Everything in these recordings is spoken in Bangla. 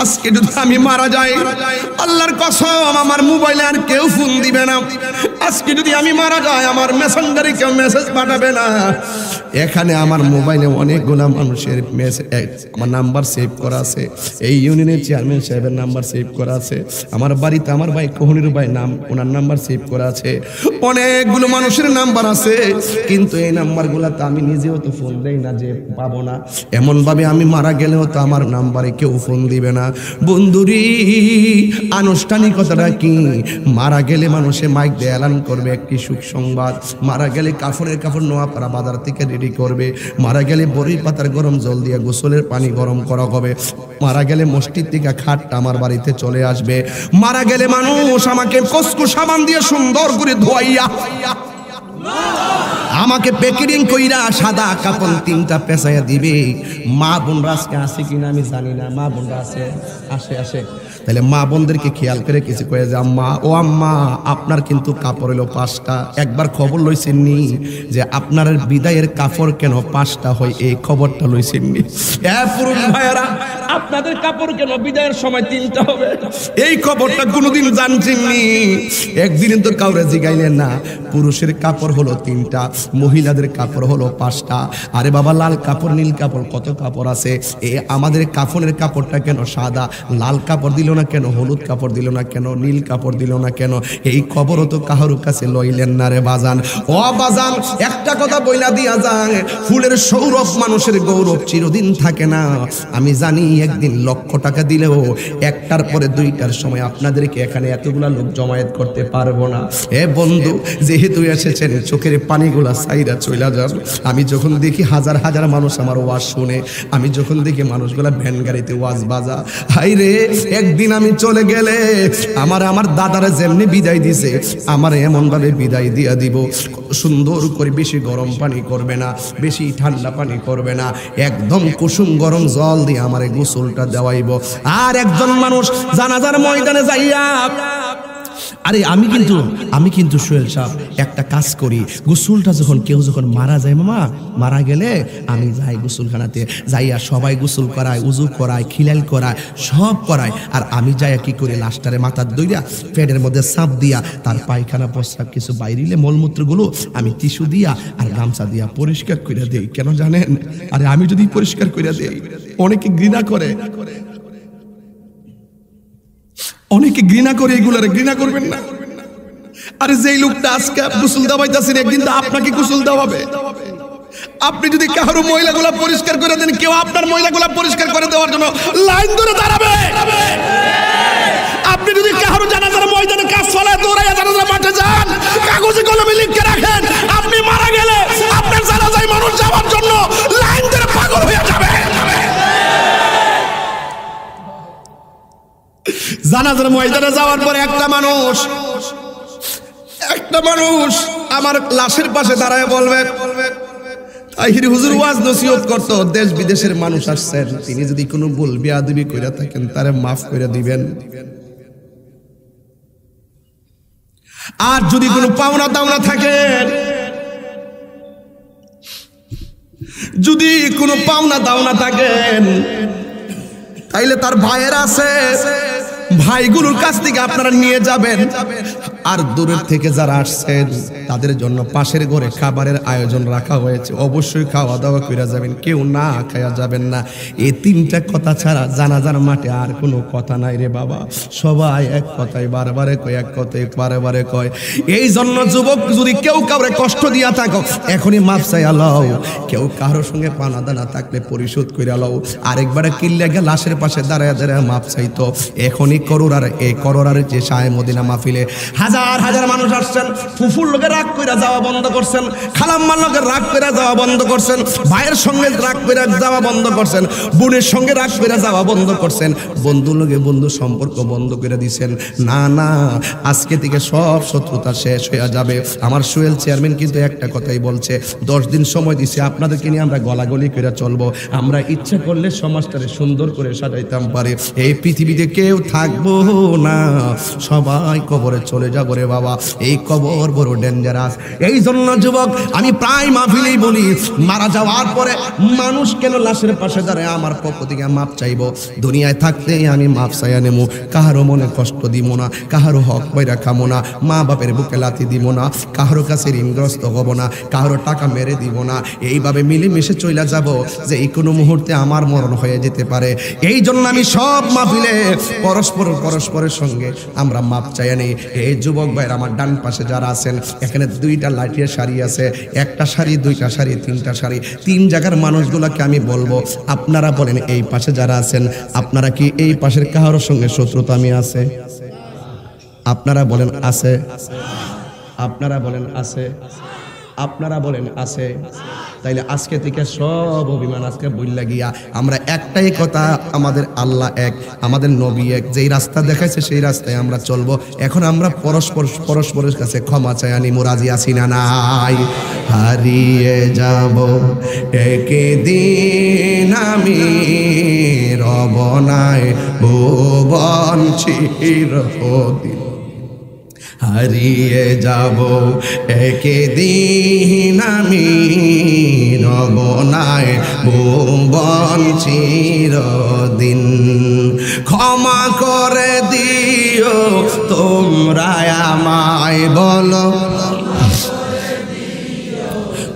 আজকে যদি আমি মারা যাই, আল্লাহর কসম আমার মোবাইলে আর কেউ ফোন দিবে না। আজকে যদি আমি মারা যাই, আমার মেসেঞ্জারে কেউ মেসেজ পাঠাবে না। এখানে আমার মোবাইলে অনেকগুলো মানুষের আমার নাম্বার সেভ করা আছে। এই ইউনিয়নের চেয়ারম্যান সাহেবের নাম্বার সেভ করা আছে। আমার বাড়িতে আমার ভাই কোহনির ভাই নাম, ওনার নাম্বার সেভ করা আছে। অনেকগুলো মানুষের নাম্বার আছে, কিন্তু এই নাম্বারগুলোতে আমি নিজেও তো ফোন দেই না যে পাবো না। এমনভাবে আমি মারা গেলেও তো আমার নাম্বারে কেউ ফোন দিবে না। বন্ধুরি, আনুষ্ঠানিকতাটা কি? মারা গেলে মানুষে মাইক দিয়ে এলান করবে একটি সুখ সংবাদ। মারা গেলে কাফনের কাপড় নোয়াপাড়া বাজার থেকে রেডি করবে। মারা গেলে বড়ি পাতার গরম জল দিয়ে গোসলের পানি গরম করা হবে। মারা গেলে মসজিদ থেকে খাটটা আমার বাড়িতে চলে আসবে। মারা গেলে মানুষ আমাকে কসকু সাবান দিয়ে সুন্দর করে ধোয়াইয়া আমাকে প্যাকেটিং কইরা সাদা কাপড় 3টা পেঁচাইয়া দিবে। মা বোনরা আজকে আসে কিনা আমি জানি না। মা বোনরা আসে তাহলে মা বোনদেরকে খেয়াল করে কিছু কয়ে যে আম্মা, ও আম্মা, আপনার কিন্তু কাপড় হলো 5টা। একবার খবর লইছেননি যে আপনার বিদায়ের কাপড় কেন 5টা হয়? এই খবরটা লইছেননি? পুরুষ ভাইয়েরা, আপনাদের কাপড় কেন বিদায়ের সময় 3টা হবে? এই খবরটা কোনোদিন জানছেননি? একদিন তো কাউরে জিগাইলেন না। পুরুষের কাপড় হলো 3টা, মহিলাদের কাপড় হলো 5টা। আরে বাবা, লাল কাপড় নীল কাপড় কত কাপড় আছে। আমাদের কাফনের কাপড়টা কেন সাদা? লাল কাপড় দিল না কেন? হলুদ কাপড় দিল না কেন? নীল কাপড় দিল না কেন? এই খবরও তো কাহারুর কাছে লইলেন না রে বাজান। ও বাজান, একটা কথা বইলা দিয়া যায়, ফুলের সৌরভ মানুষের গৌরব চিরদিন থাকে না। আমি জানি একদিন 1,00,000 টাকা দিলেও একটার পরে 2টার সময় আপনাদেরকে এখানে এতগুলা লোক জমায়েত করতে পারবো না। বন্ধু, যেহেতু এসেছেন, চোখের পানিগুলা সাইরা চইলা যান। আমি যখন দেখি হাজার হাজার মানুষ আমার ওয়াজ শুনে, আমি যখন দেখি মানুষগুলা ভ্যান গাড়িতে ওয়াজ বাজা, হাই রে, একদিন আমি চলে গেলে আমার দাদারা যেমনি বিদায় দিছে, আমার এমন ভাবে বিদায় দিয়া দিব। সুন্দর করে বেশি গরম পানি করবে না, বেশি ঠান্ডা পানি করবে না, একদম কুসুম গরম জল দিয়ে আমার গোসলটা দেওয়াইব। আর একজন মানুষ জানাজার ময়দানে যাইয়া, আরে আমি কিন্তু সোহেল সাহেব একটা কাজ করি। গোসলটা কেউ যখন মারা যায়, মামা মারা গেলে আমি যাই গোসলখানাতে, যাইয়া সবাই গোসল করায়, উজু করায়, খিলাল করায়, সব করায়। আর আমি যাইয়া কি করি, লাশটারে মাথার দইরা পেটের মধ্যে চাপ দিয়া তার পায়খানা প্রস্রাব কিছু বাইরিলে মলমূত্রগুলো আমি টিস্যু দিয়া আর গামছা দিয়া পরিষ্কার করে দেই। কেন জানেন? আরে আমি যদি পরিষ্কার করে দেই, অনেকে ঘৃণা করে, অনেকে ঘৃণা করে, এগুলারে ঘৃণা করবেন না। আরে যেই লোকটা আজকে গোসল দেওয়াইতেছেন, একদিন তো আপনাকে গোসল দেওয়াবে। আপনি যদি কারো মহিলাগুলা পরিষ্কার করে দেন, কেউ আপনার মহিলাগুলা পরিষ্কার করে দেওয়ার জন্য লাইন ধরে দাঁড়াবে। আপনি যদি কারো জানাজার ময়দানে কাজ চলায় দৌড়াইয়া জানাজার মাঠে যান, কাগজে কলমে লিখে রাখেন, আপনি মারা গেলে আপনার জানাজায় মানুষ যাওয়ার জন্য লাইন ধরে পাগল হয়ে যাবে। জানাজার ময়দানে যাওয়ার পরে একটা মানুষ আমার লাশের পাশে দাঁড়ায় বলবে, তাহির হুজুর ওয়াজ নসিহত করত, দেশ বিদেশের মানুষ আসছেন, তিনি যদি কোনো ভুল বেয়াদবি কইরা থাকেন তারে মাফ করে দিবেন। আর যদি কোনো পাওনা দাওনা থাকে, যদি কোনো পাওনা দাওনা থাকেন, তাইলে তার ভাইয়েরা আছে, ভাইগুলোর কাছ থেকে আপনারা নিয়ে যাবেন। আর দূরের থেকে যারা আসছেন তাদের জন্য পাশের ঘরে খাবারের আয়োজন রাখা হয়েছে, অবশ্যই খাওয়া দাওয়া করে যাবেন, কেউ না খাওয়া যাবেন না। এই 3টা কথা ছাড়া জানাজার মাঠে আর কোনো কথা নাই রে বাবা। সবাই এক কথাই বারবারে কয়, এক কথাই বারবারে কয়। এই জন্য যুবক, যদি কেউ কাউরে কষ্ট দিয়া থাকো, এখনই মাফ চাইয়া লও। কেউ কারোর সঙ্গে পানা দানা থাকলে পরিশোধ করে লও। আরেকবারে কিল্লা গিয়ে লাশের পাশে দাঁড়ায় দাঁড়ায় মাফ চাইতো, এখনই করোর। আর এই করোরার যে শাহে মদিনা মাহফিলে হাজার হাজার মানুষ আসছেন, ফুফুর লোকের রাগ করে যাওয়া বন্ধ করছেন, খালাম্মার লোকের রাগ করে যাওয়া বন্ধ করছেন, ভাইয়ের সঙ্গে রাগ করে যাওয়া বন্ধ করছেন, বোনের সঙ্গে রাগ করে যাওয়া বন্ধ করছেন, বন্ধু লোকে বন্ধু সম্পর্ক বন্ধ করে দিচ্ছেন। না না, আজকে থেকে সব শত্রুতা শেষ হয়ে যাবে। আমার সোহেল চেয়ারম্যান কিন্তু একটা কথাই বলছে, 10 দিন সময় দিছে, আপনাদেরকে নিয়ে আমরা গলাগলি করে চলবো। আমরা ইচ্ছা করলে সমাজটারে সুন্দর করে সাজাইতাম পারি। এই পৃথিবীতে কেউ থাকবো না, সবাই কবরে চলে যাব। যাব রে বাবা, এই কবর বড় ডেঞ্জারাস। এই জন্য যুবক আমি প্রায় মাহফিলেই বলি, মারা যাওয়ার পরে মানুষ কেন লাশের পাশে দাঁড়ায়? আমার পক্ষ থেকে মাপ চাইবো, দুনিয়ায় থাকতে আমি মাপ চাইয়া নেবো, কাহারও মনে কষ্ট দিব না, কাহারও হক বইরা খামো না, মা বাপের বুকে লাথি দিব না, কাহারও কাছে ঋণগ্রস্ত হব না, কাহারও টাকা মেরে দিব না। এইভাবে মিলেমিশে চইলা যাব যে এই কোনো মুহূর্তে আমার মরণ হয়ে যেতে পারে। এই জন্য আমি সব মাহফিলে পরস্পরের সঙ্গে আমরা মাপ চাইয়া নেই। এই যুবক ভাইয়ের আমার ডান পাশে যারা আছেন, এখানে দুইটা লাঠিয়া শাড়ি আছে, একটা শাড়ি, দুইটা শাড়ি, তিনটা শাড়ি, তিন জায়গার মানুষগুলোকে আমি বলবো, আপনারা বলেন এই পাশে যারা আছেন, আপনারা কি এই পাশের কাহারোর সঙ্গে শত্রুতা আমি আছে? আপনারা বলেন আছে? আপনারা বলেন আছে? আপনারা বলেন আছে? তাইলে আজকে থেকে সব অভিমান আজকে বইলা গিয়া আমরা একটাই কথা, আমাদের আল্লাহ এক, আমাদের নবী এক, যেই রাস্তা দেখাইছে সেই রাস্তায় আমরা চলবো। এখন আমরা পরস্পরের কাছে ক্ষমা চাই, আনি রাজি আছি না নাই? হারিয়ে যাব একদিন আমি, রবনায় ভুবন চিরদিন। হারিয়ে যাব একদিন আমি, রবনায় ভুবন চিরদিন। ক্ষমা করে দিও তোমরা আমায়, বলো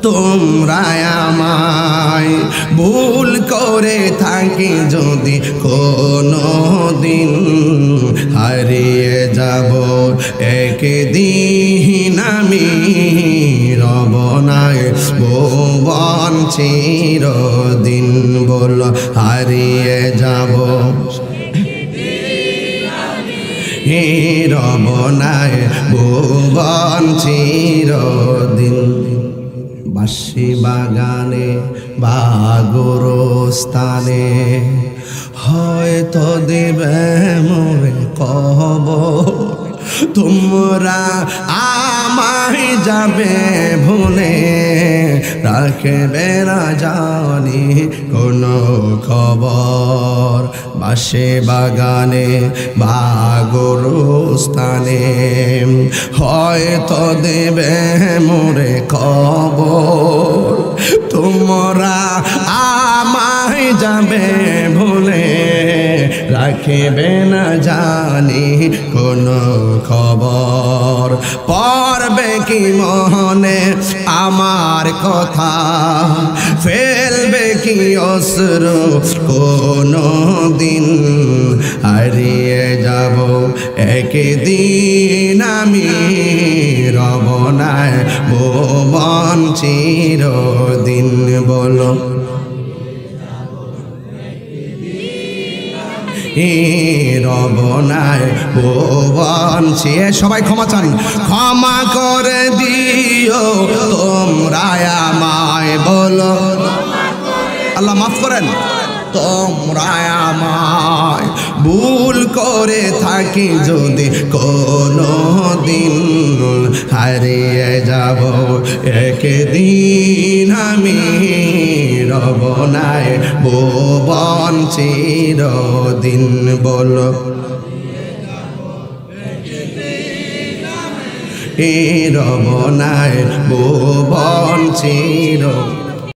তোমরা আমায়, ভুল করে থাকি যদি কোনো দিন। হারিয়ে যাব একদিন আমি, রবনায় ভুবন চিরদিন। বল হারিয়ে যাব রবনায় ভুবন চিরদিন। বাঁশি বাগানে বা গোরস্থানে হয়তো দেবে মোরে কবর, তোমরা আমায় যাবে ভুলে, রাখবে না জানি কোনো খবর। বাঁশি বাগানে বা গোরস্থানে হয়তো দেবে মোরে খবর, তোমরা আমায় যাবে ভুলে, রাখবে না জানি কোনো খবর। পড়বে কি মনে আমার কথা, ফেলবে কি অশ্রু কোনো দিন। হারিয়ে যাব একদিন আমি, রবনায় ভুবন চিরদিন। বলো রবনায় ভুবন চির। সবাই ক্ষমা চান, ক্ষমা করে দিও তোমরা আমায়, বলো আল্লাহ মাফ করেন। তোমরা আমায়, ভুল করে থাকি যদি কোনো দিন। হারিয়ে যাব একদিন আমি, রবনায় ভুবন চিরদিন। বলো রবনায় ভুবন চিরদিন।